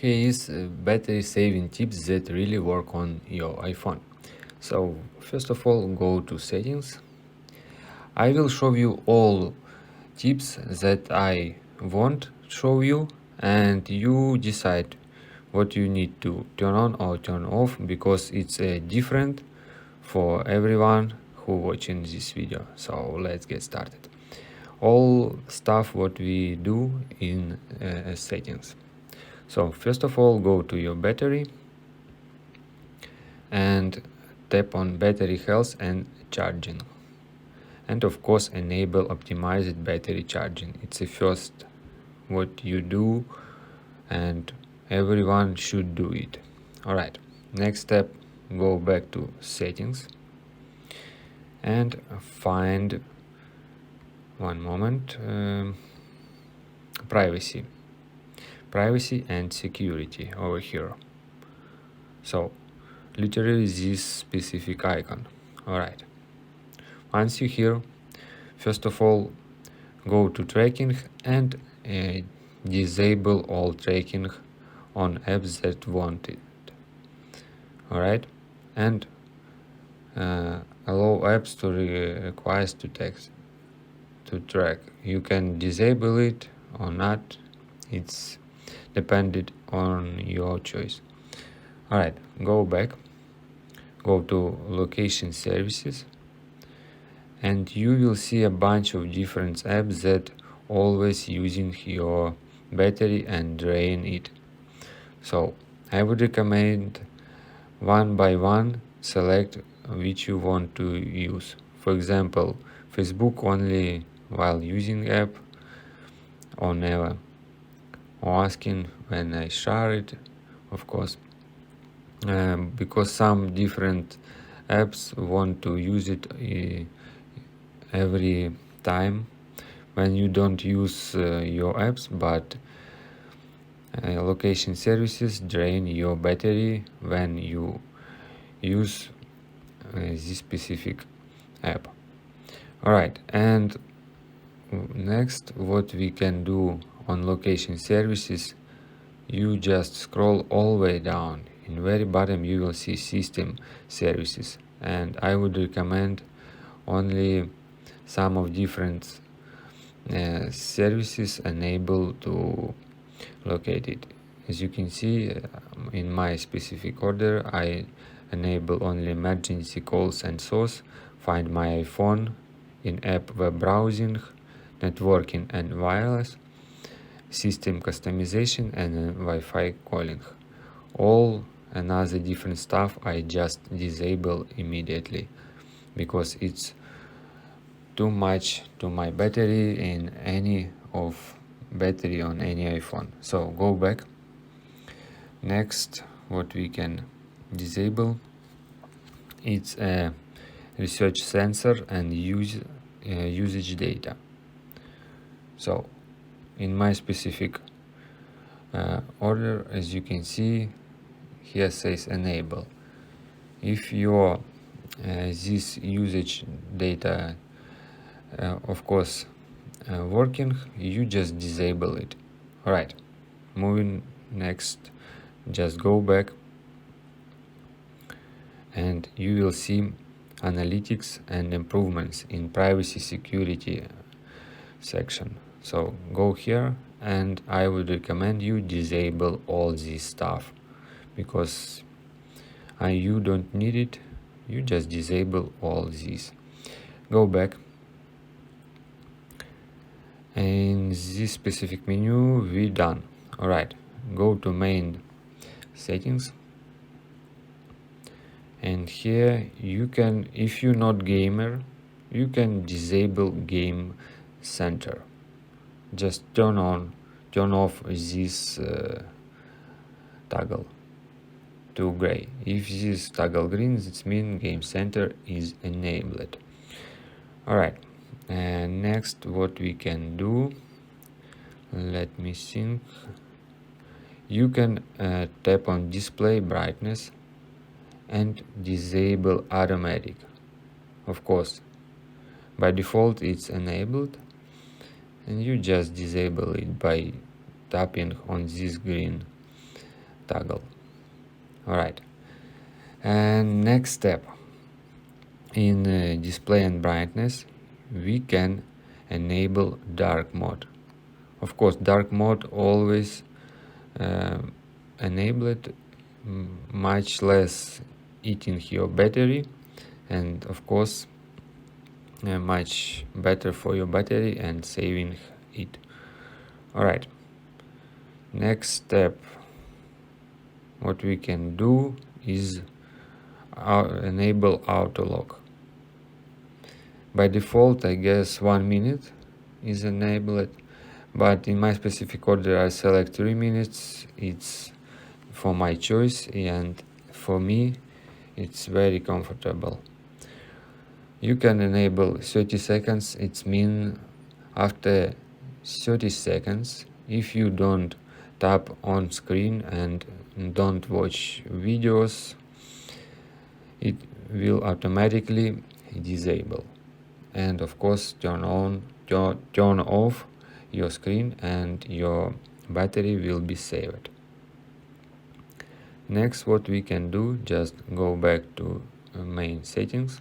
Here is battery saving tips that really work on your iPhone. So first of all, go to settings. I will show you all tips that I want to show you, and you decide what you need to turn on or turn off, because it's different for everyone who watching this video. So let's get started. All stuff what we do in settings. So first of all, go to your battery and tap on battery health and charging, and of course enable optimized battery charging. It's the first what you do, and everyone should do it. All right, next step, go back to settings and find, one moment, privacy and security over here. So literally this specific icon. All right, once you're here, first of all, go to tracking and disable all tracking on apps that want it. All right, and allow apps to request to text to track. You can disable it or not. It's dependent on your choice. All right, go back, go to location services, and you will see a bunch of different apps that always using your battery and drain it. So I would recommend one by one select which you want to use. For example, Facebook only while using app or never, or asking when I share it, of course, because some different apps want to use it every time when you don't use your apps, but location services drain your battery when you use this specific app. All right, and next what we can do on location services, you just scroll all the way down. In very bottom you will see system services, and I would recommend only some of different services enable to locate it. As you can see, in my specific order, I enable only emergency calls and SOS, find my iPhone, in-app web browsing, networking and wireless, system customization, and Wi-Fi calling. All another different stuff I just disable immediately because it's too much to my battery in any of battery on any iPhone. So go back. Next, what we can disable, it's a research sensor and usage data. So in my specific order, as you can see here says enable. If your this usage data of course working, you just disable it. All right, moving next, just go back and you will see analytics and improvements in privacy security section. So go here, and I would recommend you disable all this stuff because you don't need it. You just disable all these. Go back. In this specific menu, we done. All right, go to main settings, and here you can, if you're not gamer, you can disable game center. Just turn off this toggle to gray. If this toggle green, it means game center is enabled. All right, and next what we can do, let me think. You can tap on display brightness and disable automatic. Of course, by default it's enabled, and you just disable it by tapping on this green toggle. Alright, and next step, in display and brightness we can enable dark mode. Of course, dark mode always enabled, much less eating your battery, and of course much better for your battery and saving it. Alright, next step, what we can do is enable auto lock. By default, I guess 1 minute is enabled, but in my specific order I select 3 minutes. It's for my choice, and for me it's very comfortable. You can enable 30 seconds. It means after 30 seconds, if you don't tap on screen and don't watch videos, it will automatically disable, and of course turn off your screen, and your battery will be saved. Next, what we can do, just go back to main settings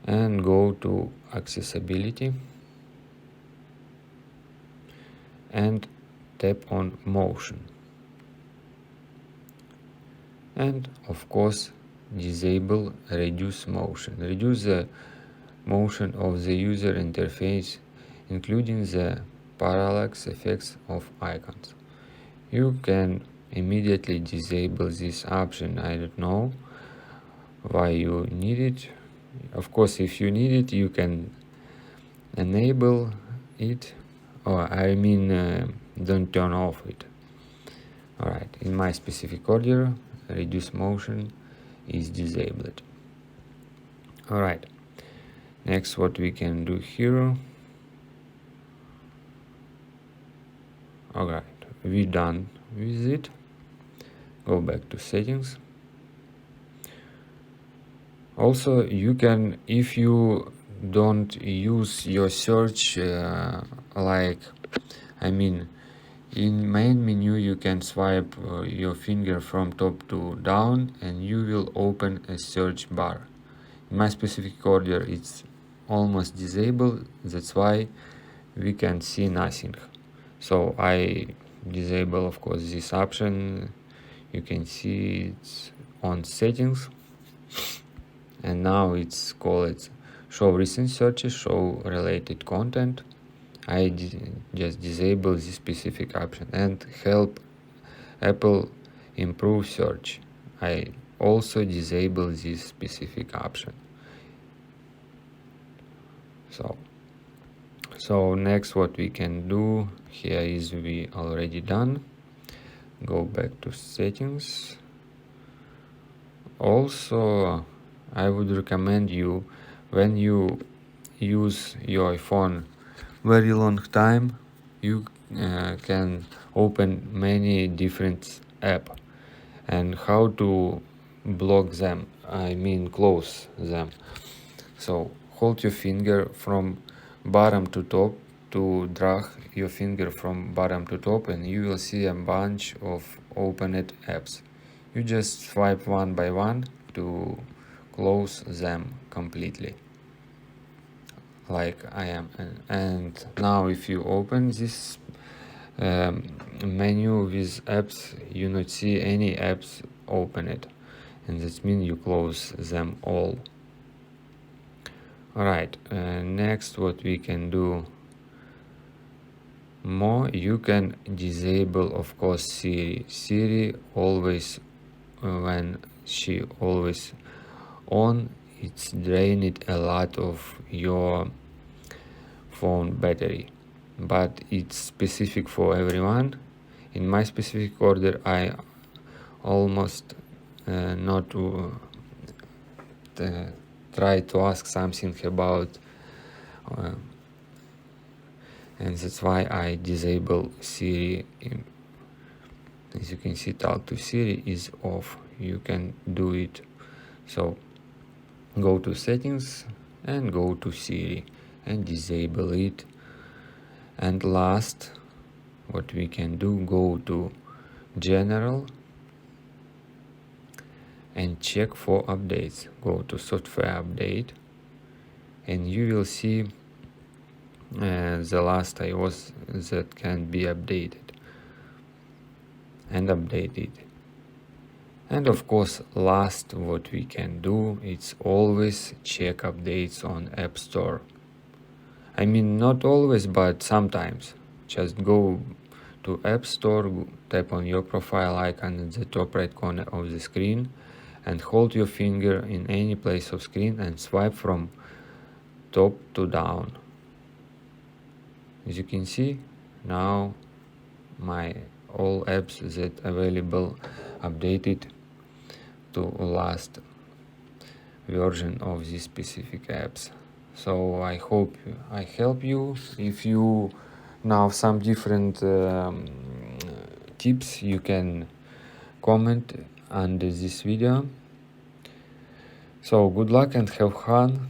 and go to accessibility and tap on motion, and of course disable reduce motion. Reduce the motion of the user interface, including the parallax effects of icons. You can immediately disable this option. I don't know why you need it. Of course, if you need it, you can enable it, or don't turn off it. Alright, in my specific order, reduce motion is disabled. Alright, next what we can do here. Alright, we're done with it. Go back to settings. Also, you can, if you don't use your search in main menu, you can swipe your finger from top to down and you will open a search bar. In my specific order it's almost disabled, that's why we can see nothing. So I disable, of course, this option. You can see it's on settings, and now it's called show recent searches, show related content. I just disable this specific option, and help Apple improve search. I also disable this specific option. So next what we can do here is we already done. Go back to settings. Also, I would recommend you, when you use your iPhone very long time, you can open many different apps, and how to block them, close them. So hold your finger from bottom to top to drag your finger from bottom to top, and you will see a bunch of opened apps. You just swipe one by one to close them completely, like I am. And now if you open this menu with apps, you not see any apps opened, and that means you close them all. Alright, next what we can do more, you can disable, of course, Siri always, when she always on, it's drained a lot of your phone battery, but it's specific for everyone. In my specific order, I almost not try to ask something about, and that's why I disable Siri. As you can see, talk to Siri is off. You can do it. So go to settings and go to Siri and disable it. And last, what we can do, go to general and check for updates. Go to software update and you will see the last iOS that can be updated and updated. And of course, last what we can do, it's always check updates on App Store. I mean, not always, but sometimes. Just go to App Store, tap on your profile icon at the top right corner of the screen and hold your finger in any place of screen and swipe from top to down. As you can see, now my all apps that available updated to last version of these specific apps. So I hope I help you. If you know some different tips, you can comment under this video. So good luck and have fun.